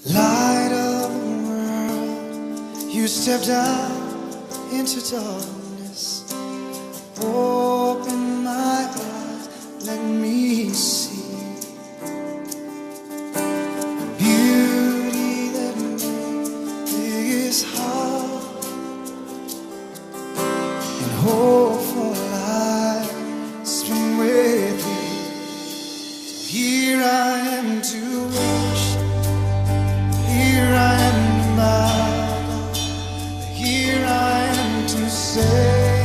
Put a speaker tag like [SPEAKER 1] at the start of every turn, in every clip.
[SPEAKER 1] Light of the world, you stepped out into darkness. Open my eyes, let me see beauty that made this heart and hope for life spent with thee. So here I am to worship, here I am to bow, here I am to say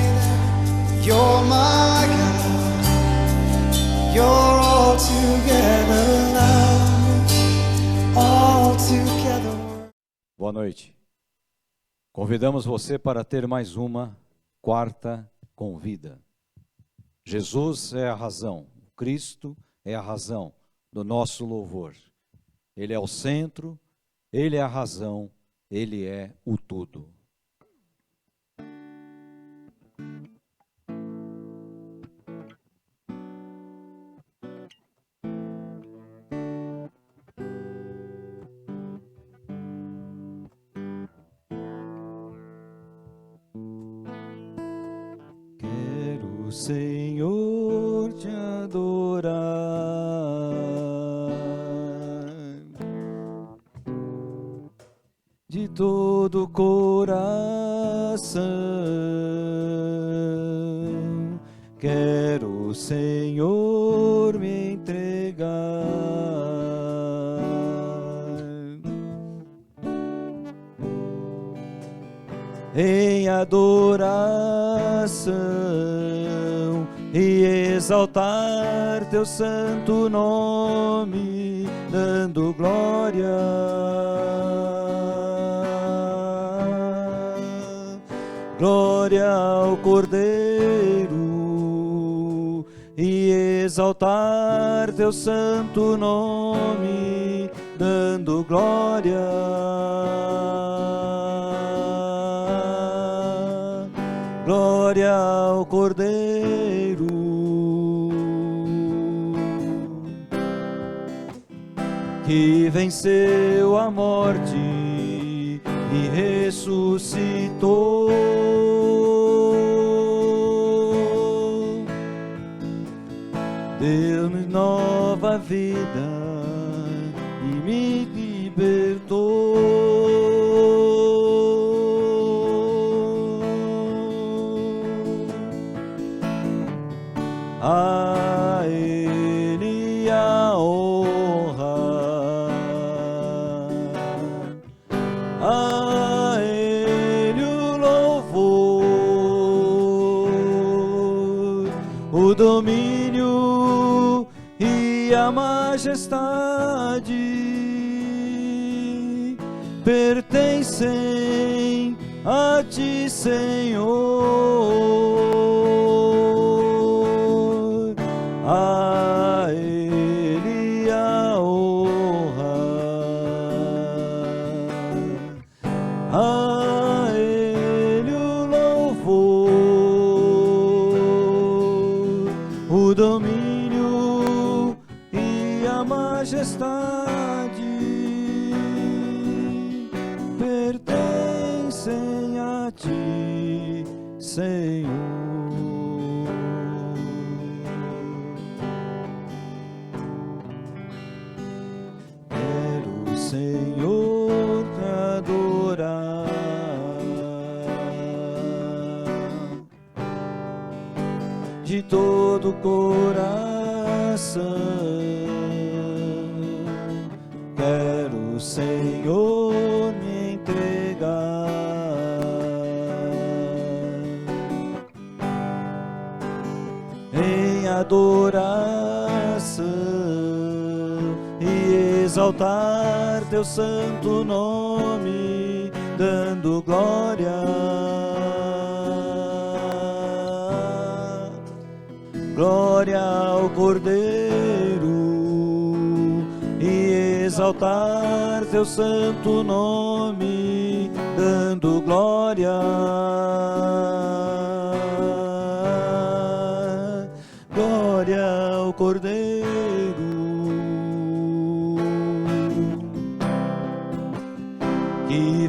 [SPEAKER 1] that you're my God, you're altogether lovely, altogether.
[SPEAKER 2] Boa noite. Convidamos você para ter mais uma quarta com vida. Jesus é a razão, Cristo é a razão do nosso louvor. Ele é o centro, Ele é a razão, Ele é o tudo. Quero, Senhor, te adorar de todo o coração. Quero, Senhor, me entregar em adoração e exaltar teu santo nome, dando glória. Glória ao Cordeiro e exaltar teu santo nome, dando glória. Glória ao Cordeiro que venceu a morte e ressuscitou. Deu-me nova vida e me libertou. A Ele a honra, a Ele o louvor, o domínio e a majestade pertencem a ti, Senhor. A Ele a honra, a Ele o louvor, o domínio e a majestade pertencem a ti, Senhor. Quero, Senhor, te adorar de todo o coração. Quero, Senhor, me entregar em adoração e exaltar teu santo nome, dando glória. Glória ao Cordeiro e exaltar teu santo nome, dando glória. Glória ao Cordeiro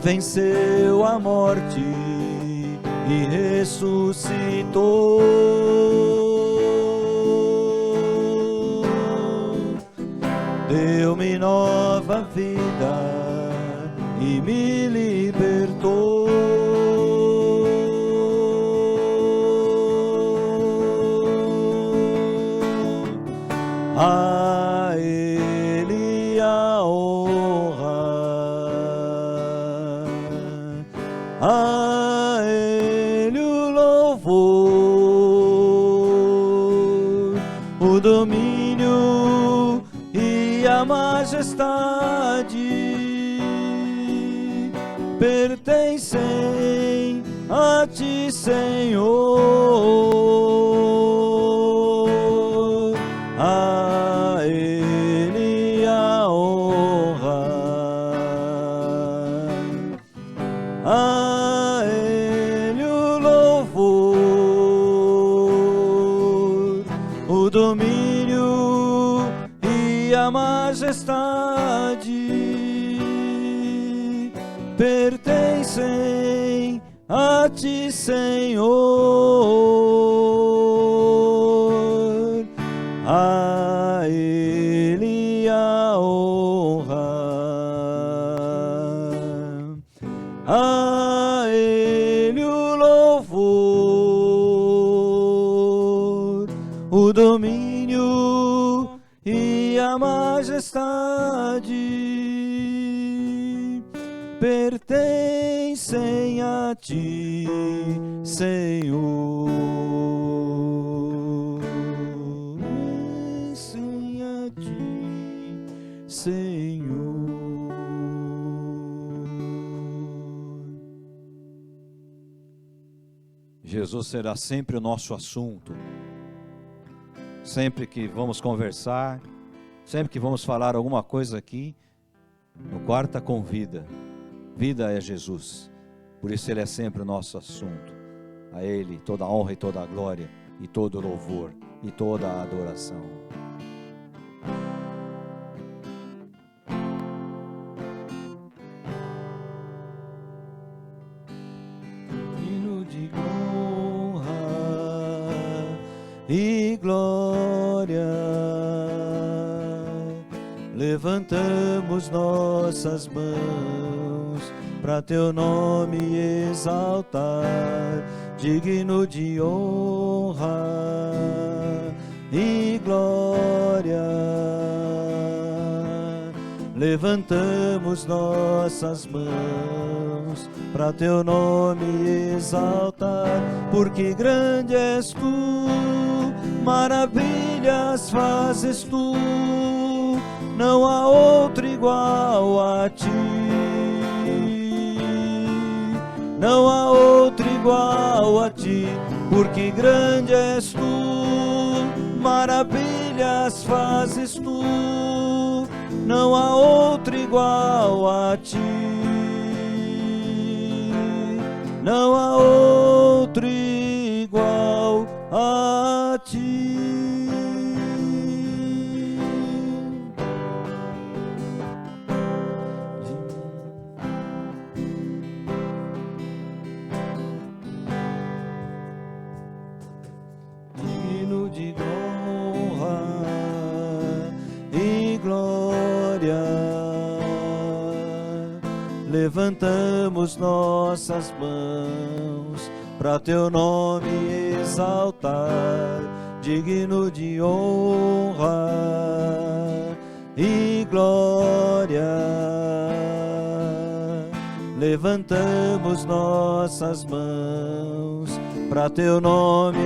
[SPEAKER 2] venceu a morte e ressuscitou. Deu-me nova vida e me libertou. A Ele a honra, a Ele o louvor, o domínio e a majestade pertencem a Ti, Senhor. A Ele a honra, a Ele o louvor, o domínio e a majestade pertencem a Ti, Senhor. A Ele a honra, a Ele o louvor, o domínio e a majestade pertencem a Ti, Senhor. Pertencem a Ti, Senhor. Jesus será sempre o nosso assunto. Sempre que vamos conversar, sempre que vamos falar alguma coisa aqui, no Quarta com Vida, vida é Jesus. Por isso Ele é sempre o nosso assunto. A Ele toda a honra e toda a glória, e todo o louvor, e toda a adoração. Hino de honra e glória, levantamos nossas mãos para Teu nome exaltar, digno de honra e glória. Levantamos nossas mãos para Teu nome exaltar, porque grande és Tu, maravilhas fazes Tu, não há outro igual a Ti. Não há outro igual a Ti, porque grande és Tu, maravilhas fazes Tu, não há outro igual a Ti. Não há outro igual a Ti. De honra e glória, levantamos nossas mãos para Teu nome exaltar, digno de honra e glória. Levantamos nossas mãos para Teu nome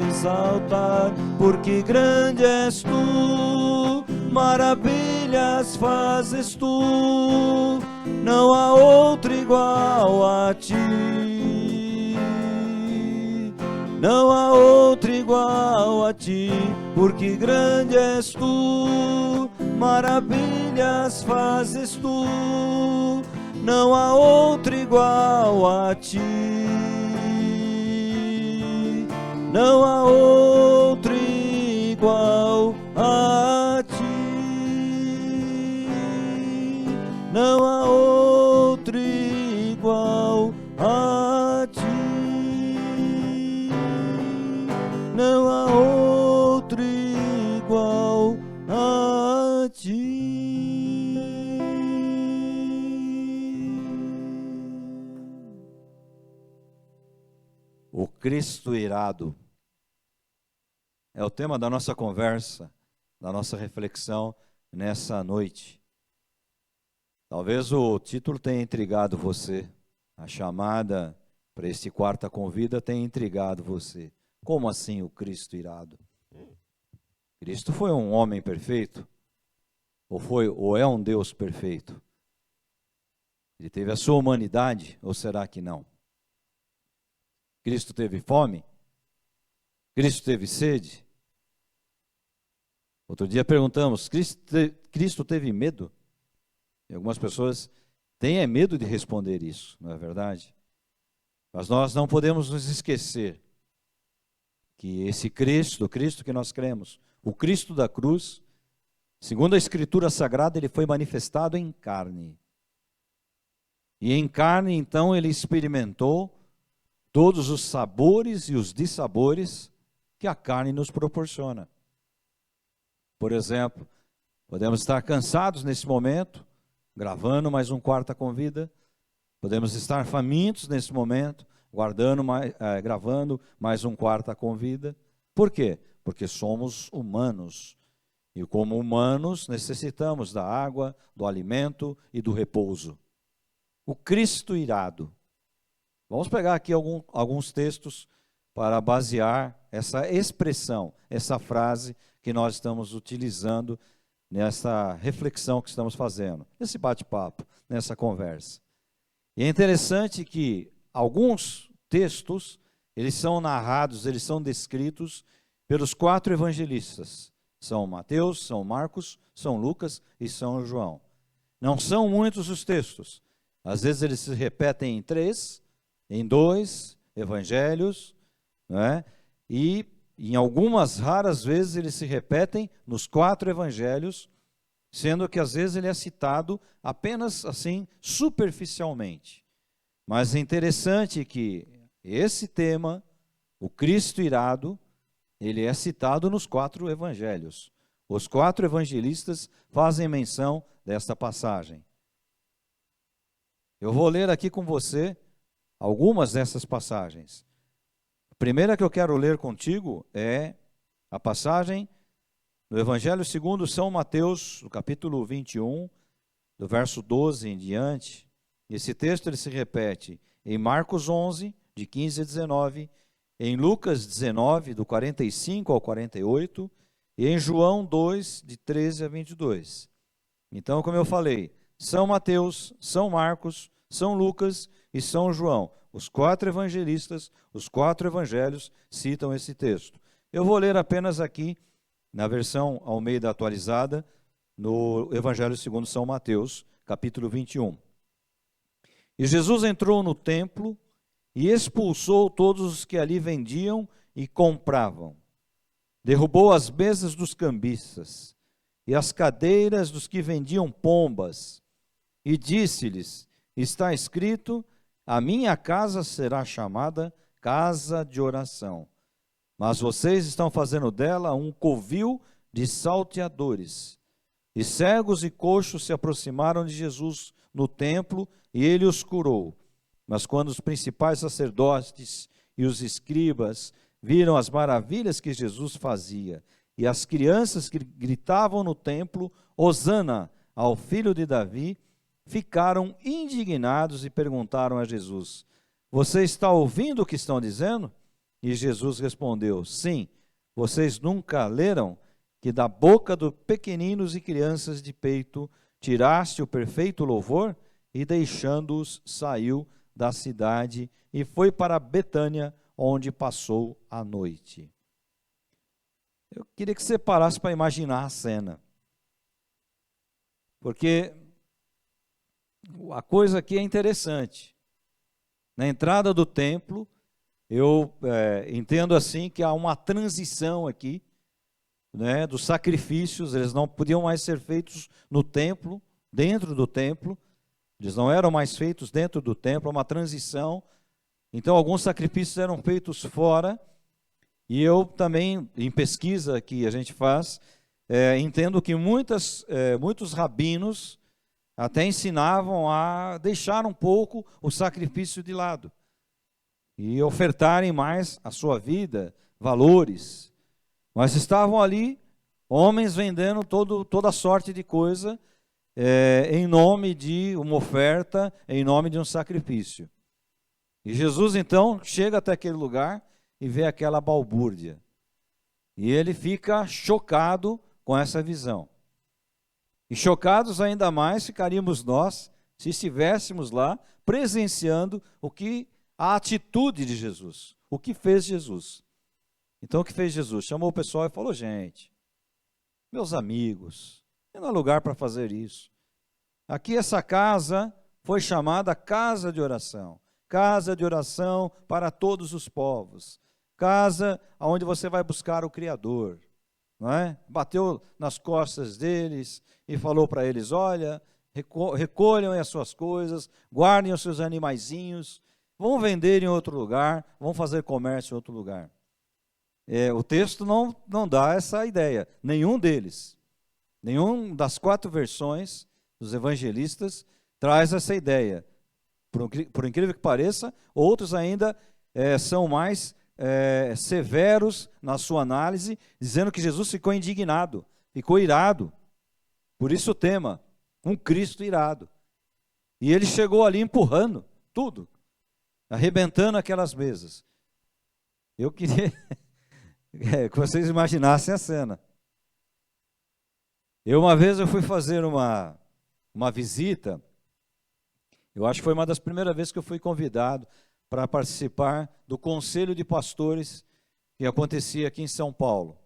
[SPEAKER 2] exaltar, porque grande és Tu, maravilhas fazes Tu, não há outro igual a Ti. Não há outro igual a Ti, porque grande és Tu, maravilhas fazes Tu, não há outro igual a Ti. Não há outro igual a Ti. Não há outro igual igual a ti. Não há outro igual a ti. O Cristo irado é o tema da nossa conversa, da nossa reflexão nessa noite. Talvez o título tenha intrigado você, a chamada para este quarta convida tenha intrigado você. Como assim o Cristo irado? Cristo foi um homem perfeito? Ou é um Deus perfeito? Ele teve a sua humanidade, ou será que não? Cristo teve fome? Cristo teve sede? Outro dia perguntamos, Cristo teve medo? E algumas pessoas têm medo de responder isso, não é verdade? Mas nós não podemos nos esquecer que esse Cristo, o Cristo que nós cremos, o Cristo da cruz, segundo a Escritura Sagrada, ele foi manifestado em carne. E em carne, então, ele experimentou todos os sabores e os dissabores que a carne nos proporciona. Por exemplo, podemos estar cansados nesse momento, gravando mais um Quarta Convida. Podemos estar famintos nesse momento, gravando mais um Quarta Convida. Por quê? Porque somos humanos. E como humanos, necessitamos da água, do alimento e do repouso. O Cristo irado. Vamos pegar aqui alguns textos para basear essa expressão, essa frase que nós estamos utilizando nessa reflexão que estamos fazendo, nesse bate-papo, nessa conversa. E é interessante que alguns textos, eles são narrados, eles são descritos pelos 4 evangelistas. São Mateus, São Marcos, São Lucas e São João. Não são muitos os textos. Às vezes eles se repetem em 3, em 2 evangelhos, né? E em algumas raras vezes eles se repetem nos 4 evangelhos, sendo que às vezes ele é citado apenas assim superficialmente. Mas é interessante que esse tema, o Cristo irado, ele é citado nos 4 evangelhos. Os 4 evangelistas fazem menção desta passagem. Eu vou ler aqui com você algumas dessas passagens. A primeira que eu quero ler contigo é a passagem do Evangelho segundo São Mateus, no capítulo 21, do verso 12 em diante. Esse texto ele se repete em Marcos 11, de 15 a 19, em Lucas 19, do 45 ao 48, e em João 2, de 13 a 22. Então, como eu falei, São Mateus, São Marcos, São Lucas e São João, os 4 evangelistas, os 4 evangelhos citam esse texto. Eu vou ler apenas aqui, na versão Almeida atualizada, no Evangelho segundo São Mateus, capítulo 21. E Jesus entrou no templo e expulsou todos os que ali vendiam e compravam. Derrubou as mesas dos cambistas e as cadeiras dos que vendiam pombas, e disse-lhes: está escrito, a minha casa será chamada casa de oração, mas vocês estão fazendo dela um covil de salteadores. E cegos e coxos se aproximaram de Jesus no templo, e ele os curou. Mas quando os principais sacerdotes e os escribas viram as maravilhas que Jesus fazia, e as crianças que gritavam no templo, Hosana ao filho de Davi, ficaram indignados e perguntaram a Jesus: você está ouvindo o que estão dizendo? E Jesus respondeu: sim, vocês nunca leram que da boca dos pequeninos e crianças de peito tiraste o perfeito louvor? E deixando-os, saiu da cidade e foi para Betânia, onde passou a noite. Eu queria que você parasse para imaginar a cena, porque a coisa aqui é interessante. Na entrada do templo, eu entendo assim que há uma transição aqui, né, dos sacrifícios. Eles não podiam mais ser feitos no templo, dentro do templo, Eles não eram mais feitos dentro do templo, uma transição. Então, alguns sacrifícios eram feitos fora. E eu também, em pesquisa que a gente faz, entendo que muitos rabinos até ensinavam a deixar um pouco o sacrifício de lado e ofertarem mais a sua vida, valores. Mas estavam ali homens vendendo toda sorte de coisa em nome de uma oferta, em nome de um sacrifício. E Jesus então chega até aquele lugar e vê aquela balbúrdia. E ele fica chocado com essa visão. E chocados ainda mais ficaríamos nós se estivéssemos lá presenciando a atitude de Jesus, o que fez Jesus. Então o que fez Jesus? Chamou o pessoal e falou: gente, meus amigos, não há lugar para fazer isso. Aqui essa casa foi chamada casa de oração para todos os povos, casa onde você vai buscar o Criador, não é? Bateu nas costas deles e falou para eles: olha, recolham as suas coisas, guardem os seus animaizinhos, vão vender em outro lugar, vão fazer comércio em outro lugar. O texto não dá essa ideia, nenhum deles, nenhum das 4 versões dos evangelistas traz essa ideia. Por incrível que pareça, outros ainda são mais severos na sua análise, dizendo que Jesus ficou indignado, ficou irado. Por isso o tema, um Cristo irado. E ele chegou ali empurrando tudo, arrebentando aquelas mesas. Eu queria que vocês imaginassem a cena. Uma vez eu fui fazer uma visita, eu acho que foi uma das primeiras vezes que eu fui convidado para participar do Conselho de Pastores que acontecia aqui em São Paulo.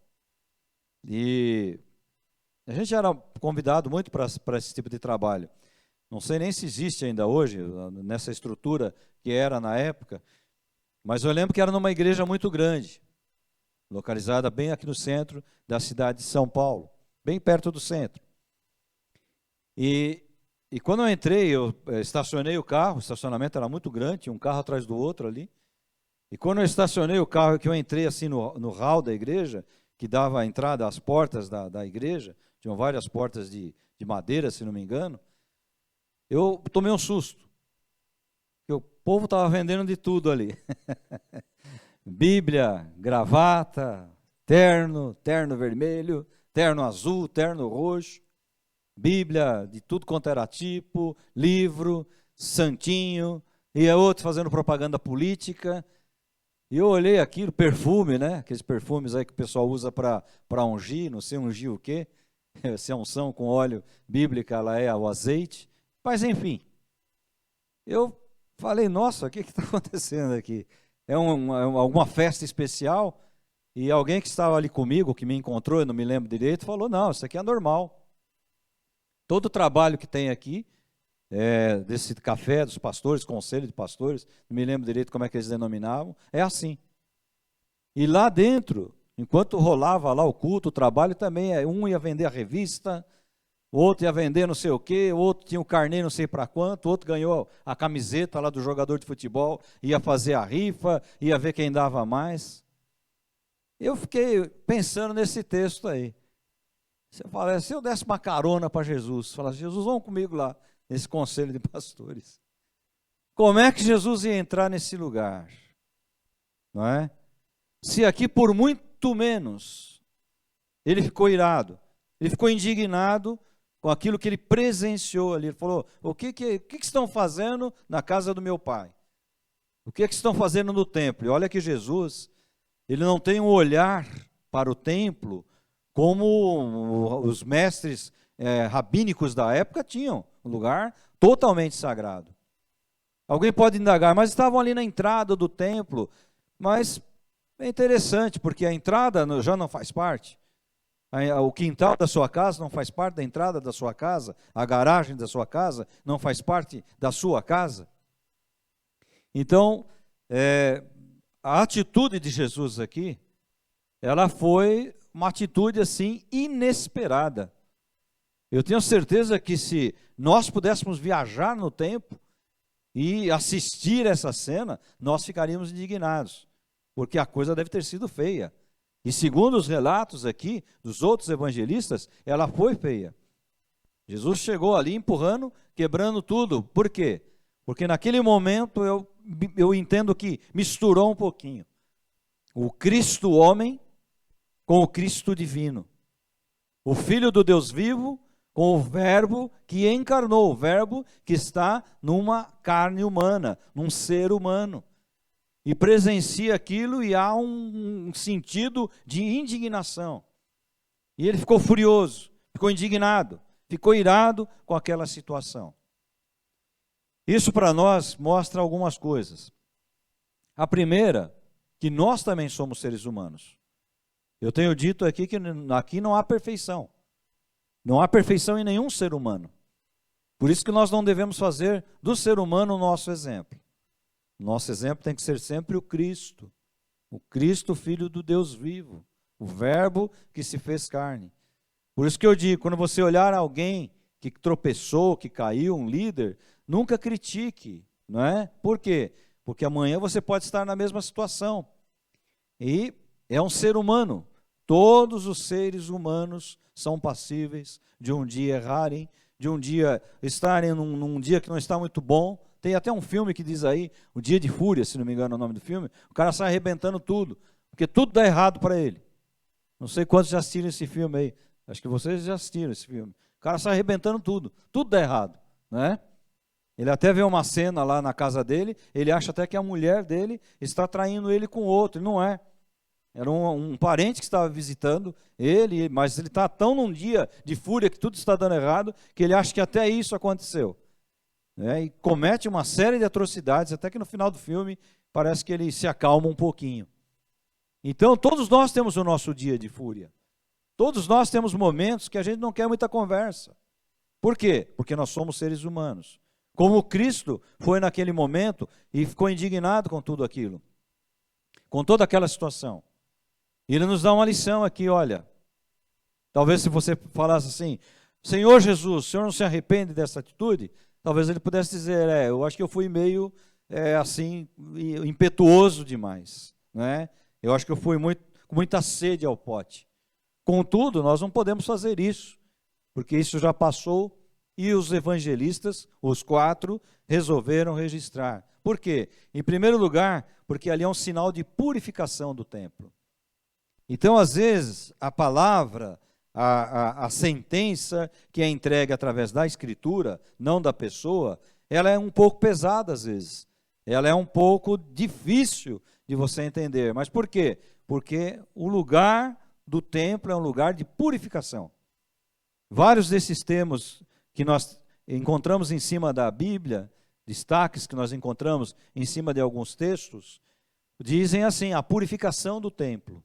[SPEAKER 2] E a gente era convidado muito para esse tipo de trabalho. Não sei nem se existe ainda hoje, nessa estrutura que era na época, mas eu lembro que era numa igreja muito grande, localizada bem aqui no centro da cidade de São Paulo, bem perto do centro. E quando eu entrei, eu estacionei o carro, o estacionamento era muito grande, tinha um carro atrás do outro ali. E quando eu estacionei o carro, que eu entrei assim no hall da igreja, que dava a entrada às portas da igreja, tinham várias portas de madeira, se não me engano, eu tomei um susto, porque o povo estava vendendo de tudo ali. Bíblia, gravata, terno vermelho, terno azul, terno roxo. Bíblia de tudo quanto era tipo, livro, santinho, e outro fazendo propaganda política. E eu olhei aquilo, perfume, né? Aqueles perfumes aí que o pessoal usa para ungir, não sei ungir o quê, se é unção com óleo bíblica, ela é o azeite, mas enfim. Eu falei: nossa, o que está acontecendo aqui? É alguma festa especial? E alguém que estava ali comigo, que me encontrou, eu não me lembro direito, falou: não, isso aqui é normal. Todo o trabalho que tem aqui, desse café dos pastores, conselho de pastores, não me lembro direito como é que eles denominavam, é assim. E lá dentro, enquanto rolava lá o culto, o trabalho também, um ia vender a revista, o outro ia vender não sei o quê, o outro tinha o carnê não sei para quanto, o outro ganhou a camiseta lá do jogador de futebol, ia fazer a rifa, ia ver quem dava mais. Eu fiquei pensando nesse texto aí. Você fala: se eu desse uma carona para Jesus, falasse: Jesus, vamos comigo lá, nesse conselho de pastores. Como é que Jesus ia entrar nesse lugar? Não é? Se aqui por muito menos, ele ficou irado, ele ficou indignado com aquilo que ele presenciou ali. Ele falou: o que estão fazendo na casa do meu pai? O que estão fazendo no templo? E olha que Jesus, ele não tem um olhar para o templo como os mestres rabínicos da época tinham, um lugar totalmente sagrado. Alguém pode indagar: mas estavam ali na entrada do templo. Mas é interessante, porque a entrada já não faz parte. O quintal da sua casa não faz parte da entrada da sua casa, a garagem da sua casa não faz parte da sua casa. Então, a atitude de Jesus aqui, ela foi uma atitude assim inesperada. Eu tenho certeza que se nós pudéssemos viajar no tempo e assistir essa cena, nós ficaríamos indignados, porque a coisa deve ter sido feia. E segundo os relatos aqui dos outros evangelistas, ela foi feia. Jesus chegou ali empurrando, quebrando tudo. Por quê? Porque naquele momento eu entendo que misturou um pouquinho o Cristo homem com o Cristo divino. O Filho do Deus vivo com o Verbo que encarnou, o Verbo que está numa carne humana, num ser humano. E presencia aquilo e há um sentido de indignação. E ele ficou furioso, ficou indignado, ficou irado com aquela situação. Isso para nós mostra algumas coisas. A primeira, que nós também somos seres humanos. Eu tenho dito aqui que aqui não há perfeição. Não há perfeição em nenhum ser humano. Por isso que nós não devemos fazer do ser humano o nosso exemplo. Nosso exemplo tem que ser sempre o Cristo, Filho do Deus vivo, o Verbo que se fez carne. Por isso que eu digo, quando você olhar alguém que tropeçou, que caiu, um líder, nunca critique, não é? Por quê? Porque amanhã você pode estar na mesma situação. E é um ser humano. Todos os seres humanos são passíveis de um dia errarem, de um dia estarem num dia que não está muito bom. Tem até um filme que diz aí, O Dia de Fúria, se não me engano é o nome do filme, o cara sai arrebentando tudo, porque tudo dá errado para ele. Não sei quantos já assistiram esse filme aí, acho que vocês já assistiram esse filme. O cara sai arrebentando tudo dá errado, né? Ele até vê uma cena lá na casa dele, ele acha até que a mulher dele está traindo ele com outro, e não é. Era um parente que estava visitando ele, mas ele está tão num dia de fúria que tudo está dando errado, que ele acha que até isso aconteceu. E comete uma série de atrocidades, até que no final do filme parece que ele se acalma um pouquinho. Então todos nós temos o nosso dia de fúria. Todos nós temos momentos que a gente não quer muita conversa. Por quê? Porque nós somos seres humanos. Como Cristo foi naquele momento e ficou indignado com tudo aquilo, com toda aquela situação. E ele nos dá uma lição aqui, olha. Talvez se você falasse assim, Senhor Jesus, o Senhor não se arrepende dessa atitude? Talvez ele pudesse dizer, eu acho que eu fui meio assim, impetuoso demais, né? Eu acho que eu fui com muita sede ao pote. Contudo, nós não podemos fazer isso, porque isso já passou e os evangelistas, os 4, resolveram registrar. Por quê? Em primeiro lugar, porque ali é um sinal de purificação do templo. Então, às vezes, a palavra, a sentença que é entregue através da Escritura, não da pessoa, ela é um pouco pesada às vezes. Ela é um pouco difícil de você entender. Mas por quê? Porque o lugar do templo é um lugar de purificação. Vários desses termos que nós encontramos em cima da Bíblia, destaques que nós encontramos em cima de alguns textos, dizem assim, a purificação do templo.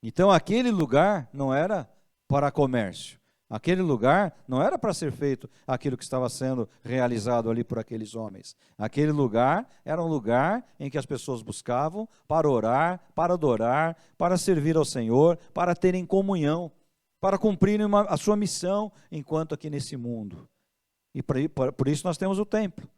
[SPEAKER 2] Então aquele lugar não era para comércio. Aquele lugar não era para ser feito aquilo que estava sendo realizado ali por aqueles homens. Aquele lugar era um lugar em que as pessoas buscavam para orar, para adorar, para servir ao Senhor, para terem comunhão, para cumprirem a sua missão enquanto aqui nesse mundo. E por isso nós temos o templo,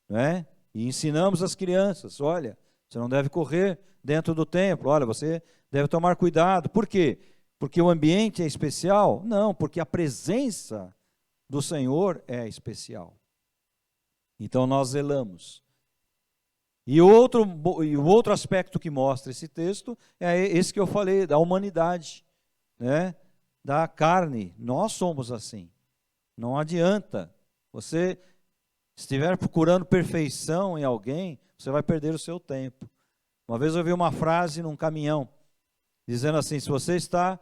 [SPEAKER 2] né? E ensinamos as crianças, olha, você não deve correr dentro do templo, olha, você deve tomar cuidado. Por quê? Porque o ambiente é especial? Não, porque a presença do Senhor é especial. Então nós zelamos. E o outro aspecto que mostra esse texto é esse que eu falei, da humanidade, né? Da carne. Nós somos assim. Não adianta. Você estiver procurando perfeição em alguém, você vai perder o seu tempo. Uma vez eu ouvi uma frase num caminhão, dizendo assim, se você está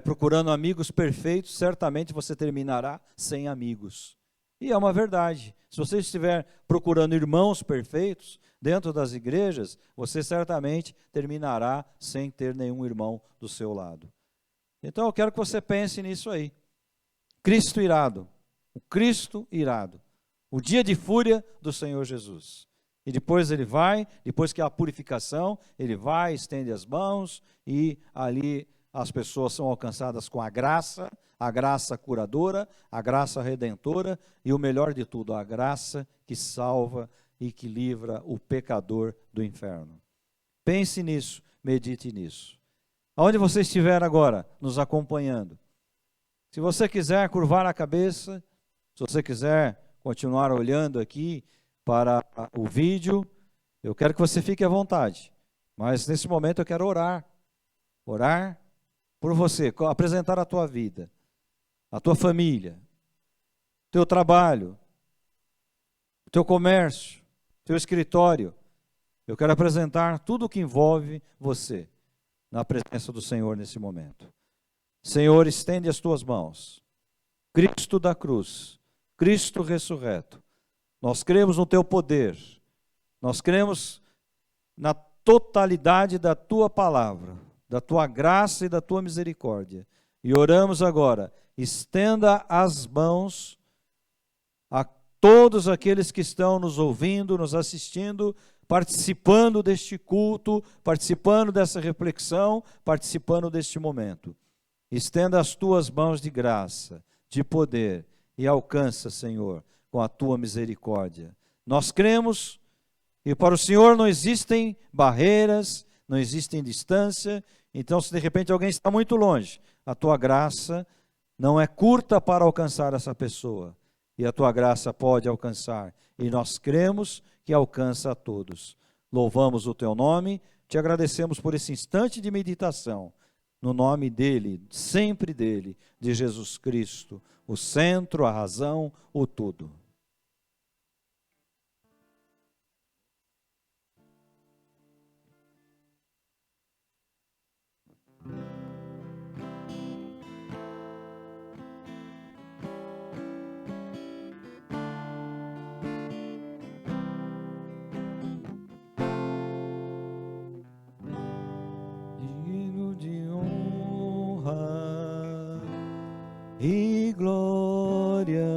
[SPEAKER 2] procurando amigos perfeitos, certamente você terminará sem amigos. E é uma verdade. Se você estiver procurando irmãos perfeitos dentro das igrejas, você certamente terminará sem ter nenhum irmão do seu lado. Então eu quero que você pense nisso aí. Cristo irado, o Cristo irado, o dia de fúria do Senhor Jesus. E depois ele vai, depois que há a purificação, ele vai, estende as mãos e ali as pessoas são alcançadas com a graça curadora, a graça redentora e o melhor de tudo, a graça que salva e que livra o pecador do inferno. Pense nisso, medite nisso. Aonde você estiver agora, nos acompanhando, se você quiser curvar a cabeça, se você quiser continuar olhando aqui para o vídeo, eu quero que você fique à vontade. Mas nesse momento eu quero orar por você, apresentar a tua vida, a tua família, teu trabalho, teu comércio, teu escritório. Eu quero apresentar tudo o que envolve você na presença do Senhor nesse momento. Senhor, estende as tuas mãos. Cristo da cruz, Cristo ressurreto. Nós cremos no teu poder. Nós cremos na totalidade da tua palavra, da tua graça e da tua misericórdia. E oramos agora, estenda as mãos a todos aqueles que estão nos ouvindo, nos assistindo, participando deste culto, participando dessa reflexão, participando deste momento. Estenda as tuas mãos de graça, de poder, e alcança, Senhor, com a tua misericórdia. Nós cremos e para o Senhor não existem barreiras, não existem distância. Então, se de repente alguém está muito longe, a tua graça não é curta para alcançar essa pessoa. E a tua graça pode alcançar. E nós cremos que alcança a todos. Louvamos o teu nome, te agradecemos por esse instante de meditação. No nome dele, sempre dele, de Jesus Cristo, o centro, a razão, o tudo. E glória,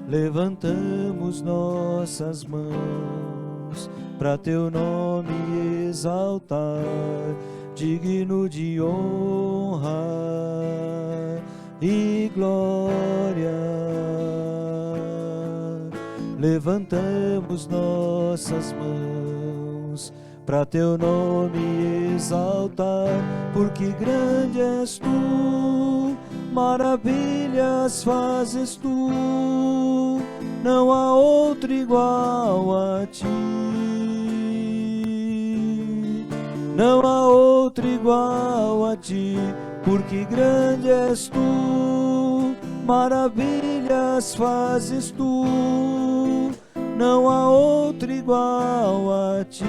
[SPEAKER 2] levantamos nossas mãos para teu nome exaltar, digno de honra e glória. Levantamos nossas mãos para teu nome exaltar, porque grande és tu, maravilhas fazes tu, não há outro igual a ti, não há outro igual a ti, porque grande és tu, maravilhas fazes tu, não há outro igual a ti.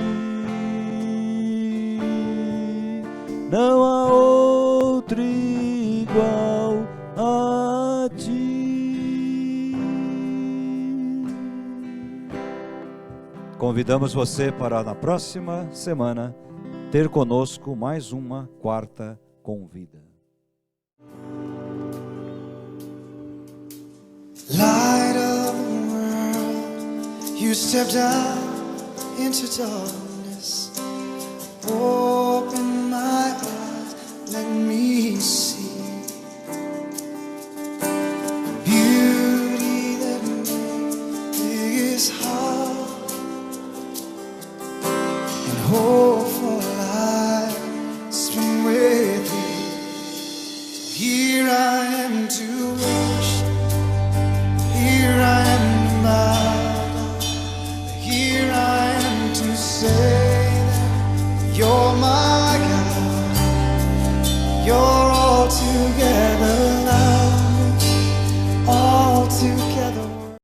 [SPEAKER 2] Não há outro igual a ti. Convidamos você para na próxima semana ter conosco mais uma quarta com vida.
[SPEAKER 1] Light of the world, you stepped out into darkness. Open my eyes, let me see beauty that made this heart and hope for life spring with thee. So here I am to worship, here I am to bow down, here I am to say you're my God, you're all together